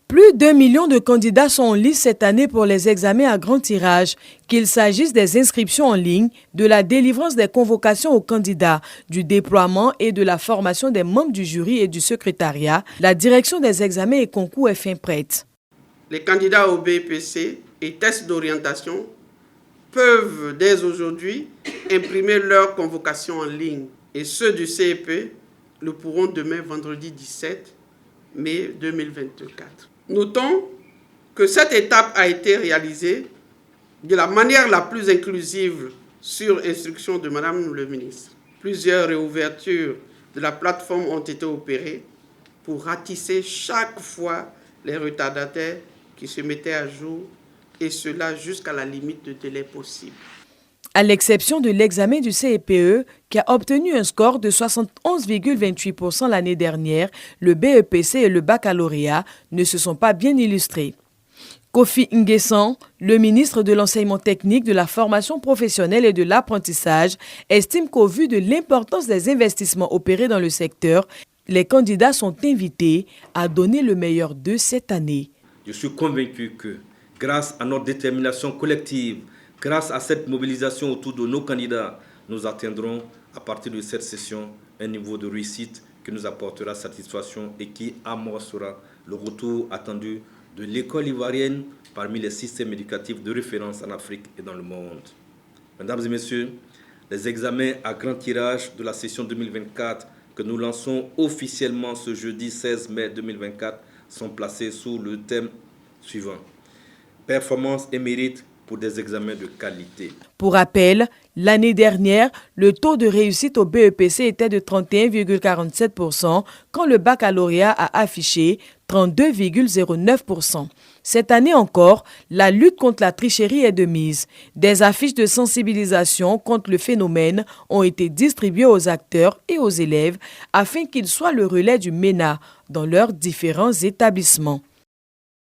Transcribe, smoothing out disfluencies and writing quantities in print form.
Plus d'1 million de candidats sont en lice cette année pour les examens à grand tirage, qu'il s'agisse des inscriptions en ligne, de la délivrance des convocations aux candidats, du déploiement et de la formation des membres du jury et du secrétariat. La direction des examens et concours est fin prête. Les candidats au BEPC et tests d'orientation peuvent dès aujourd'hui imprimer leurs convocations en ligne et ceux du CEP le pourront demain vendredi 17 mai 2024. Notons que cette étape a été réalisée de la manière la plus inclusive sur instruction de Madame le ministre. Plusieurs réouvertures de la plateforme ont été opérées pour ratisser chaque fois les retardataires qui se mettaient à jour, et cela jusqu'à la limite de délai possible. À l'exception de l'examen du CEPE, qui a obtenu un score de 71,28% l'année dernière, le BEPC et le baccalauréat ne se sont pas bien illustrés. Kofi Nguessan, le ministre de l'Enseignement technique, de la formation professionnelle et de l'apprentissage, estime qu'au vu de l'importance des investissements opérés dans le secteur, les candidats sont invités à donner le meilleur d'eux cette année. Je suis convaincu que, grâce à notre détermination collective, grâce à cette mobilisation autour de nos candidats, nous atteindrons à partir de cette session un niveau de réussite qui nous apportera satisfaction et qui amorcera le retour attendu de l'école ivoirienne parmi les systèmes éducatifs de référence en Afrique et dans le monde. Mesdames et messieurs, les examens à grand tirage de la session 2024 que nous lançons officiellement ce jeudi 16 mai 2024 sont placés sous le thème suivant: performance et mérite pour des examens de qualité. Pour rappel, l'année dernière, le taux de réussite au BEPC était de 31,47% quand le baccalauréat a affiché 32,09%. Cette année encore, la lutte contre la tricherie est de mise. Des affiches de sensibilisation contre le phénomène ont été distribuées aux acteurs et aux élèves afin qu'ils soient le relais du MENA dans leurs différents établissements.